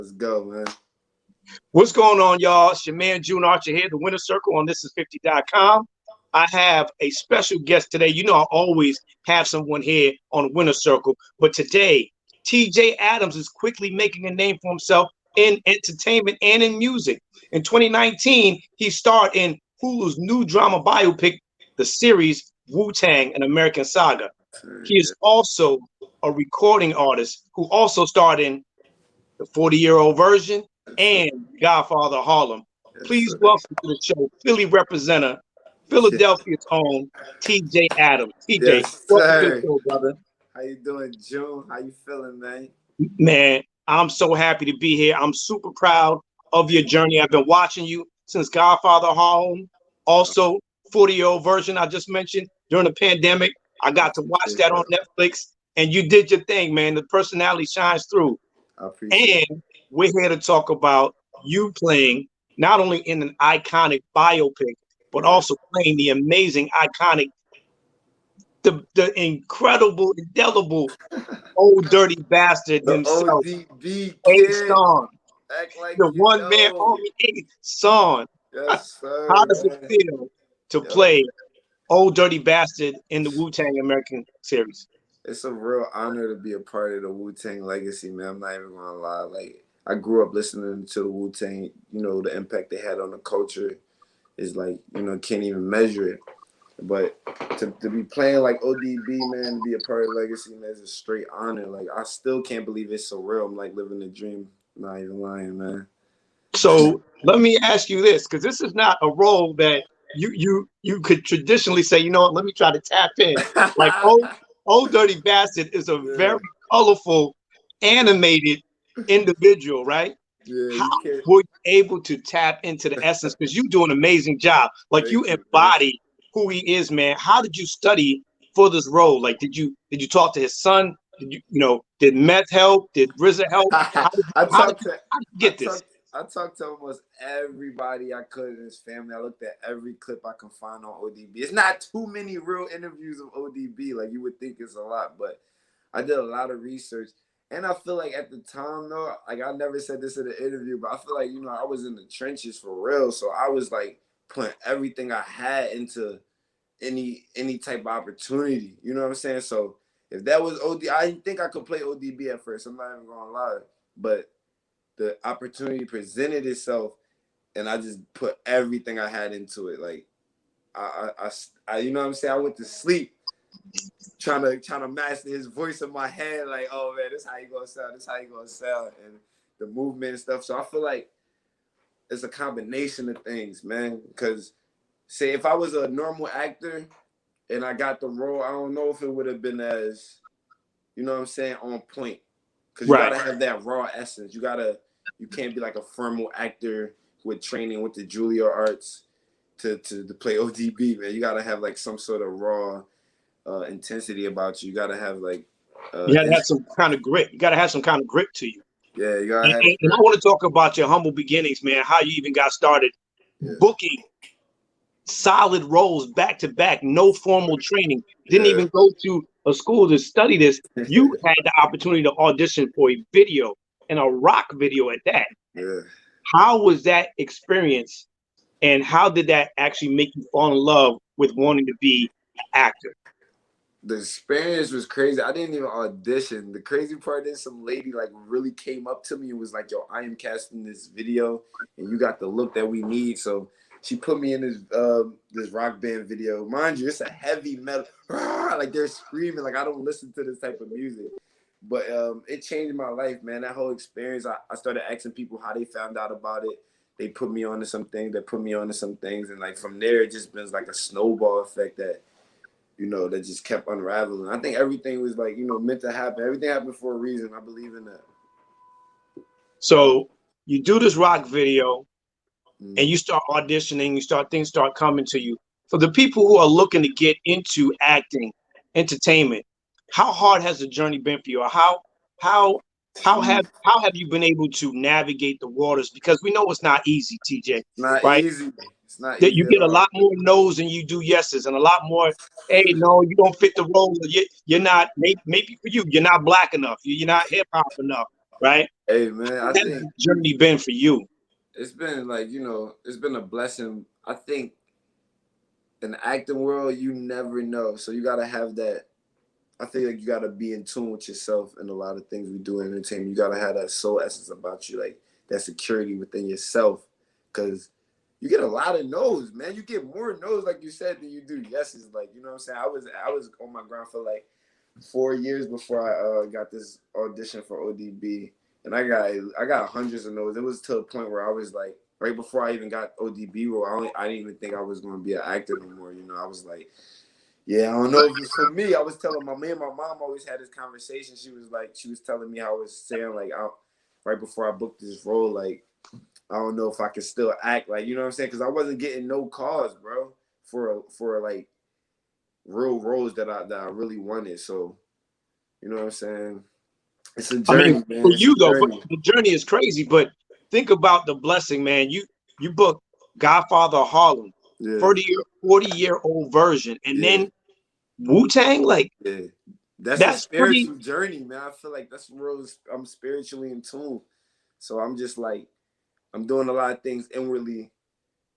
Let's go, man. What's going on, y'all? It's your man, June Archer here, the Winner Circle on thisis50.com. I have a special guest today. You know, I always have someone here on the Winner Circle, but today, TJ Adams is quickly making a name for himself in entertainment and in music. In 2019, he starred in Hulu's new drama biopic, the series Wu-Tang, an American Saga. He is also a recording artist who also starred in the 40-year-old version and Godfather Harlem. Please welcome to the show, Philly representative, Philadelphia's own TJ Adams. TJ, Yes, welcome to the sir. show, brother. How you doing, June? How you feeling, man? Man, I'm so happy to be here. I'm super proud of your journey. I've been watching you since Godfather Harlem, also 40-year-old version I just mentioned during the pandemic. I got to watch that on Netflix, and you did your thing, man. The personality shines through. I appreciate it. And we're here to talk about you playing not only in an iconic biopic, but also playing the amazing, iconic, the incredible, indelible old dirty bastard The himself, ODB kid. A-Son, Act like the you one man know. army A-Son. Yes, How sir. does it Man. feel to Yo, play old dirty bastard in the Wu-Tang American series? it's a real honor to be a part of the Wu-Tang legacy, man. I'm not even gonna lie. Like, I grew up listening to the Wu-Tang. You know, the impact they had on the culture is like, can't even measure it. But to be playing like ODB, man, to be a part of Legacy, man, is a straight honor. Like, I still can't believe it's so real. I'm like living a dream. I'm not even lying, man. So let me ask you this, because this is not a role that you could traditionally say, you know what, let me try to tap in. Like old dirty bastard is a Yeah, very colorful, animated individual, right? yeah, How you can't. were you able to tap into the essence? Because you do an amazing job. Like you Thank you, man. embody who he is, man. How did you study for this role? Like, did you talk to his son? Did meth help? Did RZA help? I How did you, how did talked you, to how did you I get this? talked I talked to almost everybody I could in his family. I looked at every clip I can find on ODB. It's not too many real interviews of ODB like you would think it's a lot, but I did a lot of research. And I feel like at the time though, like I never said this in an interview, but I feel like, I was in the trenches for real. So I was like putting everything I had into any type of opportunity. You know what I'm saying? So if that was I didn't think I could play ODB at first. I'm not even gonna lie. But the opportunity presented itself, and I just put everything I had into it. Like you know what I'm saying? I went to sleep trying to master his voice in my head. Like, oh man, this how you gonna sound. This how you gonna sound, and the movement and stuff. So I feel like it's a combination of things, man. Because say if I was a normal actor and I got the role, I don't know if it would have been as, you know what I'm saying, on point. Because you Right. gotta have that raw essence. You can't be like a formal actor with training with the Juilliard arts to play ODB, man. You gotta have like some sort of raw intensity about you. You gotta have like You got to have some kind of grit. You got to have some kind of grit to you. yeah, you gotta And, have and, and I want to talk about your humble beginnings, man. How you even got started yeah, booking solid roles back to back, no formal training. Didn't yeah. even go to a school to study this. You had the opportunity to audition for a video and a rock video at that. Yeah. How was that experience, and how did that actually make you fall in love with wanting to be an actor? The experience was crazy. I didn't even audition. The crazy part is some lady like really came up to me and was like, yo, I am casting this video and you got the look that we need. So she put me in this rock band video. Mind you, it's a heavy metal. Like they're screaming. Like I don't listen to this type of music. But it changed my life, man. That whole experience, I started asking people how they found out about it. They put me onto some things. They put me onto some things. And like from there, it just been like a snowball effect that that just kept unraveling. I think everything was like, meant to happen. Everything happened for a reason. I believe in that. So you do this rock video and Mm. you start auditioning, things start coming to you. For the people who are looking to get into acting, entertainment, how hard has the journey been for you? Or how how have you been able to navigate the waters? Because we know it's not easy, TJ, It's not right? easy. It's not That you easy at get a all. lot more no's than you do yeses, and a lot more, hey, no, you don't fit the role. You're not, maybe for you, you're not black enough. You're not hip hop enough. right? Hey man, I How has think the journey been for you? it's been like, it's been a blessing. I think in the acting world, you never know. So you gotta have that. I think like you gotta be in tune with yourself and a lot of things we do in entertainment. You gotta have that soul essence about you, like that security within yourself. Cause you get a lot of no's, man. You get more no's, like you said, than you do yeses. Like, you know what I'm saying? I was on my ground for like 4 years before I got this audition for ODB, and I got hundreds of no's. It was to a point where I was like, right before I even got ODB role, I didn't even think I was going to be an actor no more. I was like, yeah, I don't know if it's for me. I was telling my man, my mom always had this conversation. She was telling me how I was saying like, right before I booked this role, like, I don't know if I could still act, like, you know what I'm saying? Because I wasn't getting no calls, bro, for like real roles that I really wanted. So, you know what I'm saying? It's a I mean, journey, for man. It's a you though, but journey. the journey is crazy. But think about the blessing, man. You book Godfather of Harlem, Yeah, 40-year-old version, and yeah, then Wu-Tang, like yeah. That's a that's pretty. spiritual journey, man. I feel like that's where I'm spiritually in tune. So I'm just like, I'm doing a lot of things inwardly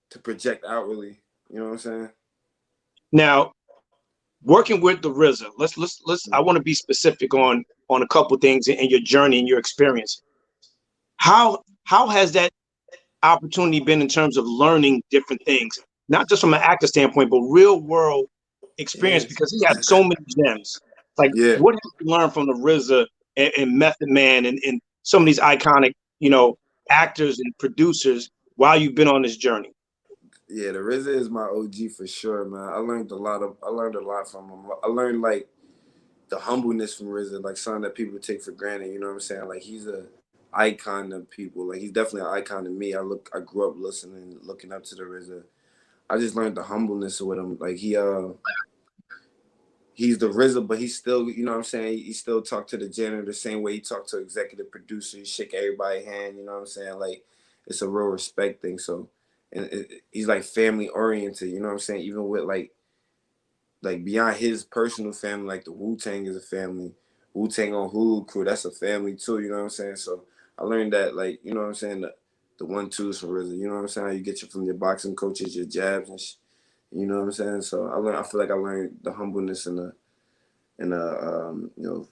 to project outwardly. You know what I'm saying? Now, working with the RZA, let's. I want to be specific on a couple things in your journey and your experience. How has that opportunity been in terms of learning different things, not just from an actor standpoint, but real world experience? Yeah, Because he had so many gems. Like, yeah, what have you learned from the RZA and Method Man and some of these iconic, actors and producers while you've been on this journey? yeah. The RZA is my OG for sure, man. I learned a lot from him. I learned like the humbleness from RZA, like something that people take for granted. You know what I'm saying? Like he's a icon to people. Like he's definitely an icon to me. I grew up listening, looking up to the RZA. I just learned the humbleness with him. Like he's the RZA, but he's still, you know what I'm saying? He still talk to the janitor the same way he talked to executive producer. He shake everybody's hand, you know what I'm saying? Like it's a real respect thing. So, and he's like family oriented, you know what I'm saying? Even with like beyond his personal family, like the Wu-Tang is a family. Wu-Tang on Hulu crew, that's a family too, you know what I'm saying? So I learned that, like, you know what I'm saying, the 1-2s from RZA, you know what I'm saying? How you get you from your boxing coaches, your jabs you know what I'm saying? So I feel like I learned the humbleness and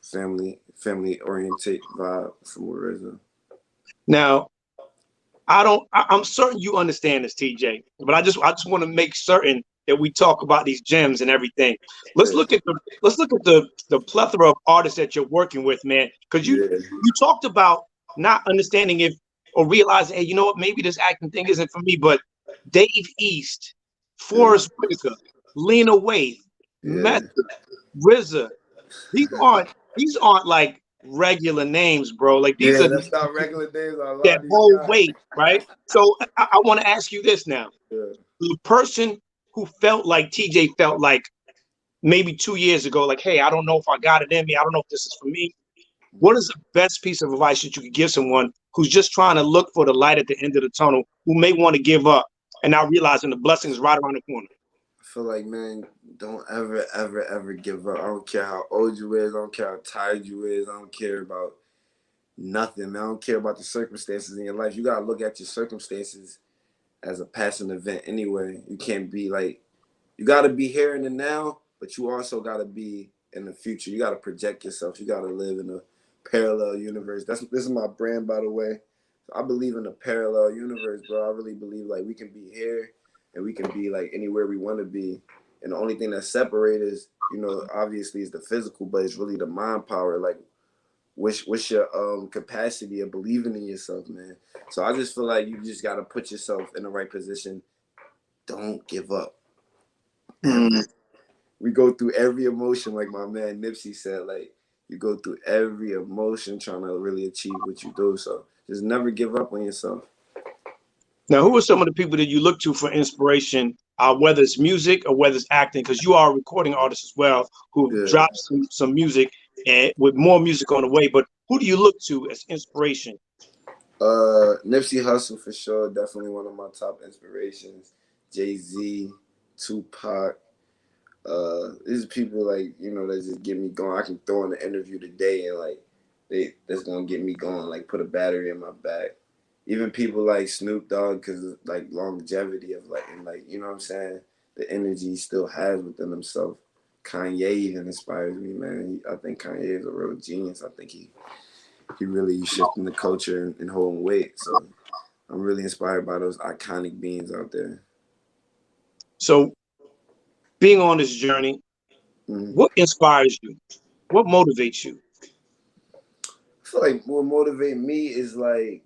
family oriented vibe from RZA. Now, I'm certain you understand this, TJ, but I just want to make certain that we talk about these gems and everything. Let's Yeah, look at the plethora of artists that you're working with, man. Because yeah, you talked about not understanding if or realizing, hey, you know what, maybe this acting thing isn't for me. But Dave East, yeah, Forrest Whitaker, Lena Waithe, yeah. Method, RZA. These aren't these aren't like regular names, bro. Like these Yeah, are that's not regular days on a lot that of these whole guys. weight, right? So I want to ask you this now. Yeah. The person who felt like TJ felt like maybe 2 years ago, like, hey, I don't know if I got it in me. I don't know if this is for me. What is the best piece of advice that you could give someone who's just trying to look for the light at the end of the tunnel, who may want to give up and now realizing the blessing is right around the corner? I feel like, man, don't ever, ever, ever give up. I don't care how old you is. I don't care how tired you is. I don't care about nothing, man. I don't care about the circumstances in your life. You gotta look at your circumstances as a passing event anyway. You can't be like, you gotta be here in the now, but you also gotta be in the future. You gotta project yourself. You gotta live in a parallel universe. This is my brand, by the way. I believe in a parallel universe, bro. I really believe like we can be here and we can be like anywhere we want to be. And the only thing that separates is, obviously is the physical, but it's really the mind power. Like what's your capacity of believing in yourself, man. So I just feel like you just gotta put yourself in the right position. Don't give up. Mm. Ever. We go through every emotion, like my man Nipsey said, like you go through every emotion trying to really achieve what you do. So just never give up on yourself. Now, who are some of the people that you look to for inspiration, whether it's music or whether it's acting? Because you are a recording artist as well, who Yeah. drops some music and with more music on the way. But who do you look to as inspiration? Nipsey Hussle for sure, definitely one of my top inspirations. Jay-Z, Tupac. These are people like, that just get me going. I can throw in an interview today and like that's gonna get me going. Like put a battery in my back. Even people like Snoop Dogg, because like longevity of like and like you know what I'm saying, the energy he still has within himself. Kanye even inspires me, man. I think Kanye is a real genius. I think he really shifting the culture and holding weight. So I'm really inspired by those iconic beings out there. So, being on this journey, what inspires you? What motivates you? I feel like what motivates me is like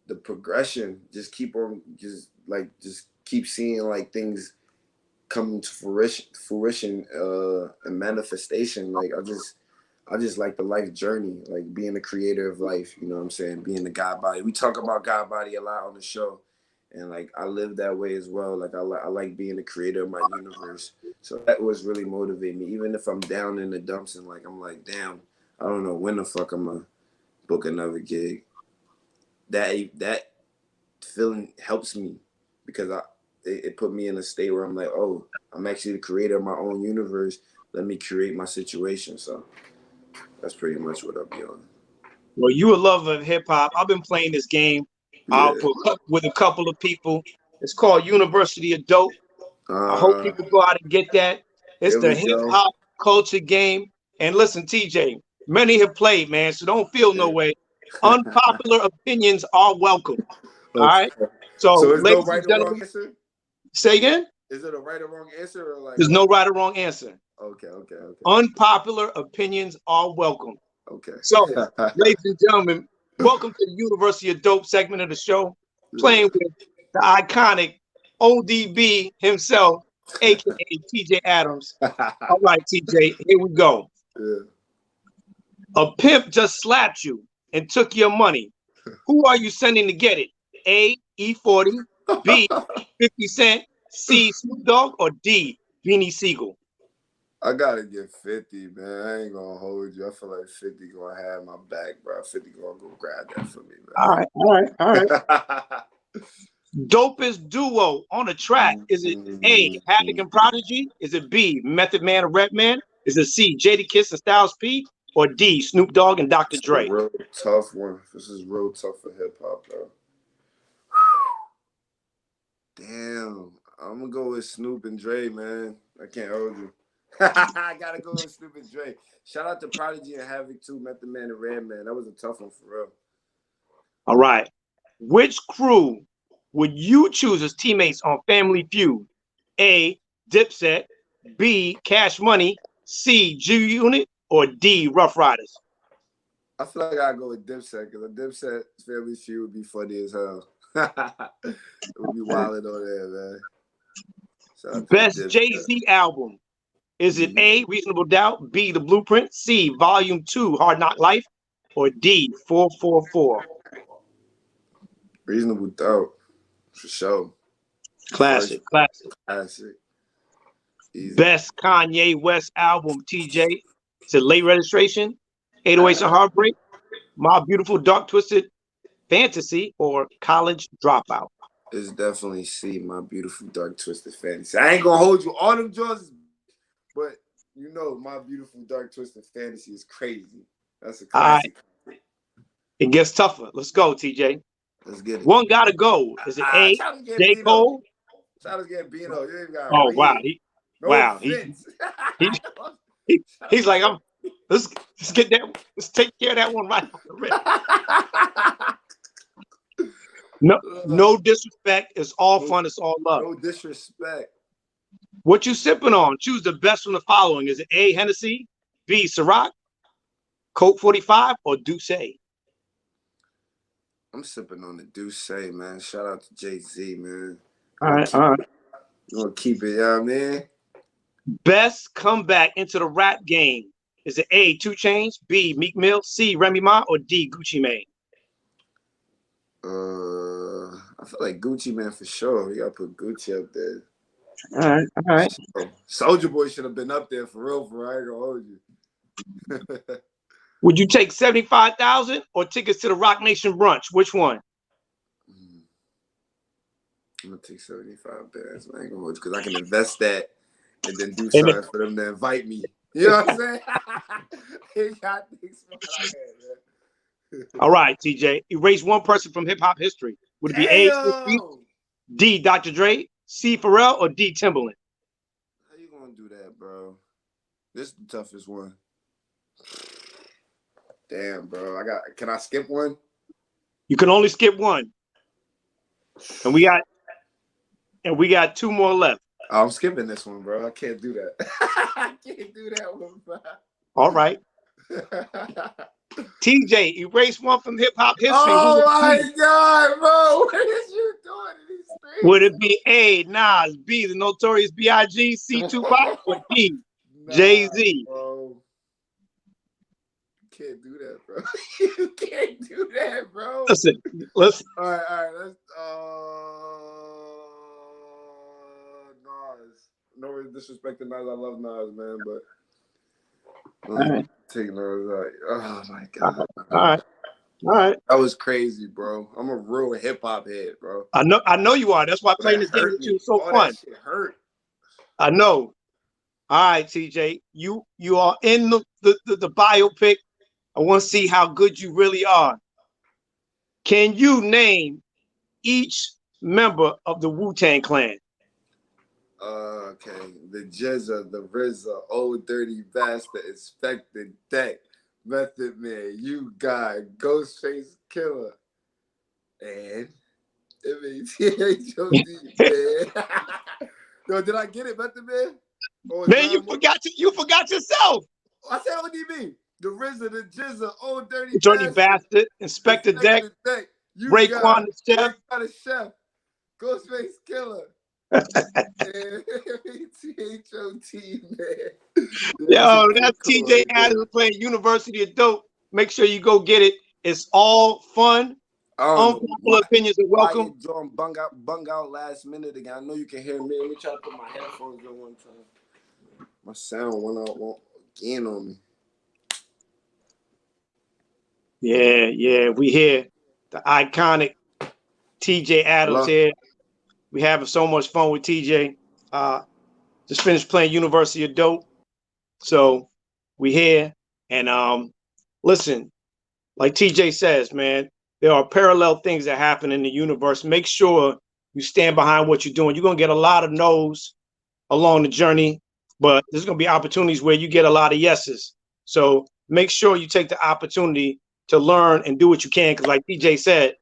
the progression. Just keep on, just keep seeing like things come to fruition, and manifestation. Like I just like the life journey, like being a creator of life. You know what I'm saying? Being the God body. We talk about God body a lot on the show, and like I live that way as well. Like I like being the creator of my universe. So that was really motivating me. Even if I'm down in the dumps and like I'm like, damn, I don't know when the fuck I'm gonna book another gig. That feeling helps me because it put me in a state where I'm like, oh, I'm actually the creator of my own universe. Let me create my situation. So that's pretty much what I'll be on. Well, you a lover of hip hop. I've been playing this game Yeah. with a couple of people. It's called University of Dope. I hope people go out and get that. It's Here the we hip go. hop culture game. And listen, TJ, many have played, man, so don't feel no way. Unpopular opinions are welcome. All Okay. right. So, So is no ladies right and or wrong gentlemen, answer? say again. Is it a right or wrong answer or like There's no right or wrong answer. Okay, okay, okay. Unpopular opinions are welcome. Okay. So, ladies and gentlemen, welcome to the University of Dope segment of the show, playing with the iconic ODB himself, aka TJ Adams. All right, TJ, here we go. Yeah. A pimp just slapped you and took your money. Who are you sending to get it? A, E40, B, 50 Cent, C, Snoop Dogg, or D, Beanie Siegel? I gotta get 50, man. I ain't gonna hold you. I feel like 50 gonna have my back, bro. 50 gonna go grab that for me, All right, all right, all right. man. Dopest duo on a track. Is it A, Havoc and Prodigy? Is it B, Method Man and Redman? Is it C, Jadakiss and Styles P? Or D, Snoop Dogg and Dr. It's a Dre? real tough one. This is real tough for hip hop, though. Damn. I'm gonna go with Snoop and Dre, man. I can't hold you. I gotta go with Snoop and Dre. Shout out to Prodigy and Havoc too, Method Man and Redman. That was a tough one for real. All right. Which crew would you choose as teammates on Family Feud? A, Dipset, B, Cash Money, C, G Unit, or D, Rough Riders? I feel like I go with Dipset because a Dipset Family Feud would be funny as hell. It would be wilding on there, man. Shout out to Best Dipset. Jay-Z album. Is it A, Reasonable Doubt, B, The Blueprint, C, Volume 2, Hard Knock Life, or D, 444? Reasonable Doubt, for sure. Classic, classic. Classic. Easy. Best Kanye West album, TJ. Is it Late Registration, 808s and Heartbreak, My Beautiful Dark Twisted Fantasy, or College Dropout? It's definitely C, My Beautiful Dark Twisted Fantasy. I ain't gonna hold you all them joints, but you know My Beautiful Dark Twisted Fantasy is crazy. That's a classic. All right. It gets tougher. Let's go, TJ. Let's get it. One gotta go. Is it A, J. Cole? Shout out to Gambino. You ain't got Oh, wow. no Offense. He's like, let's get that. Let's take care of that one right off the rip. No disrespect. It's all fun. It's all love. No disrespect. What you sipping on? Choose the best from the following. Is it A, Hennessy, B, Ciroc, Coke 45, or Douce? I'm sipping on the Douce, man. Shout out to Jay-Z, man. All right, all right. You gonna keep it, yeah, man. Best comeback into the rap game. Is it A, 2 Chainz, B, Meek Mill, C, Remy Ma, or D, Gucci Mane? I feel like Gucci Man for sure. You gotta put Gucci up there. All right, all right. Soldier Boy should have been up there for real. I ain't gonna hold you. Would you take 75,000 or tickets to the Rock Nation brunch? Which one? I'm gonna take 75 bands. I ain't gonna hold you because I can invest that and then do something for them to invite me. You know what I'm saying? He got things from my head, All right, TJ. Erase one person from hip hop history. Would it be man. A, Damn. D, Dr. Dre, C, Pharrell, or D, Timbaland? How you gonna do that, bro? This is the toughest one. Damn, bro. Can I skip one? You can only skip one. And we got two more left. Oh, I'm skipping this one, bro. I can't do that. I can't do that one, bro. All right. TJ, erase one from hip hop history. Oh my God, bro. What is you doing in these things? Would it be A, Nas, B, the Notorious B.I.G., C, Tupac, or D, Jay-Z? Bro. You can't do that, bro. You can't do that, bro. Listen. All right. Let's Nas. No disrespect to Nas. I love Nas, man, but All right. take Nas out. Oh my God. All right. That was crazy, bro. I'm a real hip hop head, bro. I know you are. That's why playing this game with you is so fun. That shit hurt. I know. All right, TJ. You are in the biopic. I want to see how good you really are. Can you name each member of the Wu-Tang Clan? Okay. The Jizza, the RZA, Old Dirty Bastard, Inspector Deck, Method Man, You Guy, Ghostface Killer, and M.A.T.H.O.D. man. Yo, did I get it, Method Man? Man, you forgot yourself. I said ODB. The RZA, the Jizza, Old Dirty Bastard, Inspector Deck, Raekwon the Chef, Ghostface Killer. T-H-O-T, man. Yo, that's TJ Adams playing University of Dope. Make sure you go get it. It's all fun. Unpopular opinions are welcome. John bung out last minute again. I know you can hear me. Let me try to put my headphones in one time. My sound went out again on me. Yeah. We hear the iconic TJ Adams here. We having so much fun with TJ. Just finished playing University of Dope. So we here. And listen, like TJ says, man, there are parallel things that happen in the universe. Make sure you stand behind what you're doing. You're going to get a lot of no's along the journey, but there's going to be opportunities where you get a lot of yeses. So make sure you take the opportunity to learn and do what you can. Because like TJ said,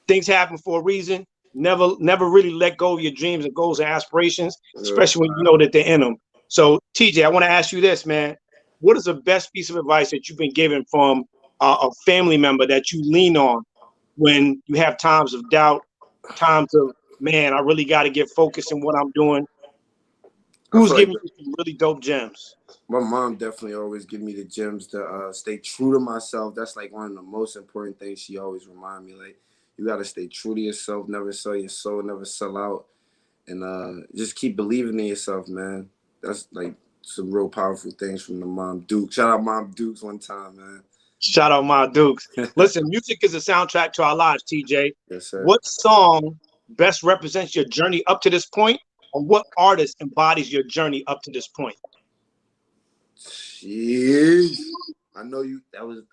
things happen for a reason. Never really let go of your dreams and goals and aspirations, especially when you know that they're in them. So TJ, I want to ask you this, man. What is the best piece of advice that you've been given from a family member that you lean on when you have times of doubt, times of, man, I really got to get focused in what I'm doing? Who's giving you some really dope gems? My mom definitely always give me the gems to stay true to myself. That's like one of the most important things she always remind me. Like, you got to stay true to yourself, never sell your soul, never sell out, and just keep believing in yourself, man. That's like some real powerful things from the Mom Dukes. Shout out Mom Dukes one time, man. Shout out Mom Dukes. Listen, music is a soundtrack to our lives, TJ. Yes, sir. What song best represents your journey up to this point, or what artist embodies your journey up to this point? Jeez. I know you.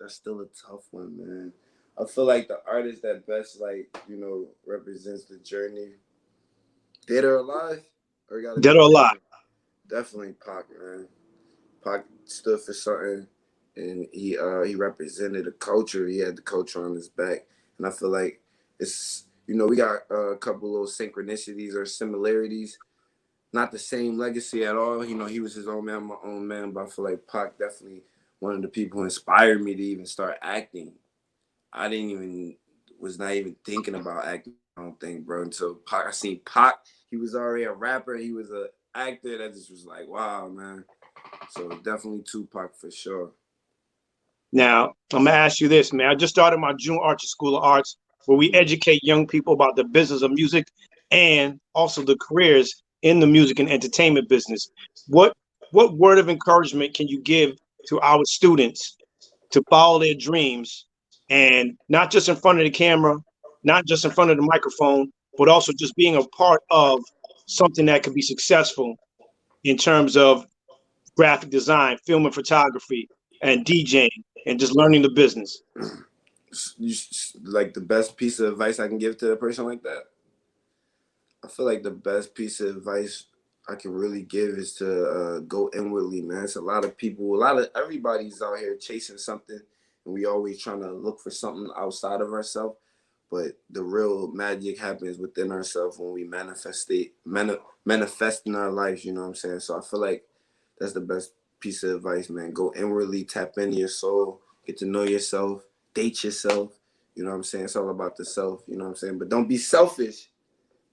That's still a tough one, man. I feel like the artist that best, represents the journey. Dead or alive? Dead or alive? Definitely Pac, man. Pac stood for something, and he represented a culture. He had the culture on his back, and I feel like it's we got a couple little synchronicities or similarities. Not the same legacy at all. He was his own man, my own man, but I feel like Pac definitely one of the people who inspired me to even start acting. I was not even thinking about acting, I don't think, bro, until Pac. I seen Pac. He was already a rapper. He was an actor. That just was like, wow, man. So definitely Tupac for sure. Now, I'm going to ask you this, man. I just started my June Archer School of Arts, where we educate young people about the business of music and also the careers in the music and entertainment business. What word of encouragement can you give to our students to follow their dreams, and not just in front of the camera, not just in front of the microphone, but also just being a part of something that could be successful in terms of graphic design, film and photography, and DJing, and just learning the business. Like the best piece of advice I can give to a person like that? I feel like the best piece of advice I can really give is to go inwardly, man. It's a lot of people, everybody's out here chasing something, and we always trying to look for something outside of ourselves. But the real magic happens within ourselves when we manifest in our lives. You know what I'm saying? So I feel like that's the best piece of advice, man. Go inwardly, tap into your soul, get to know yourself, date yourself. You know what I'm saying? It's all about the self. You know what I'm saying? But don't be selfish.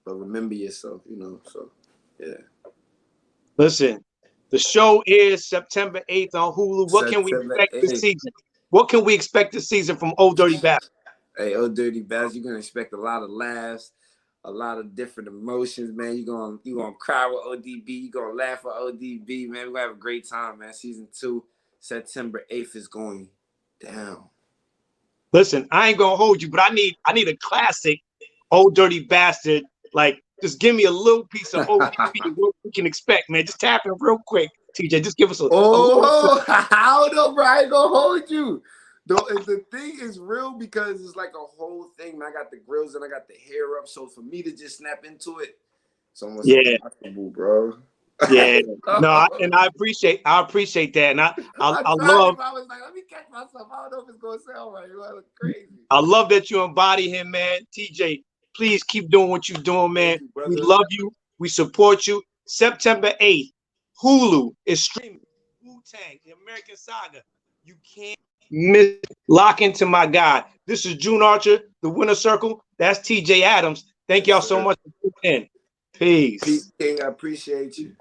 But remember yourself, you know. So, yeah. Listen, the show is September 8th on Hulu. What can we expect this season? What can we expect this season from Old Dirty Bastard? Hey, Old Dirty Bastard, you're gonna expect a lot of laughs, a lot of different emotions, man. You're gonna cry with ODB, you're gonna laugh with ODB, man. We're gonna have a great time, man. Season 2, September 8th is going down. Listen, I ain't gonna hold you, but I need a classic Old Dirty Bastard. Like, just give me a little piece of ODB, what we can expect, man. Just tap in real quick, TJ. Just give us a little... I don't know, bro. I ain't gonna hold you. The thing is real because it's like a whole thing, man. I got the grills and I got the hair up, so for me to just snap into it, it's almost impossible, bro. Yeah, no, and I appreciate that, and I love. I was like, let me catch myself. I don't know if it's gonna sound right. You look crazy. I love that you embody him, man. TJ, please keep doing what you're doing, man. We love you. We support you. September 8th, Hulu is streaming. Wu-Tang, the American Saga. You can't miss. Lock into my guy. This is June Archer, the Winner Circle. That's TJ Adams. Thank y'all so much for tuning in. Peace. Peace, King. I appreciate you.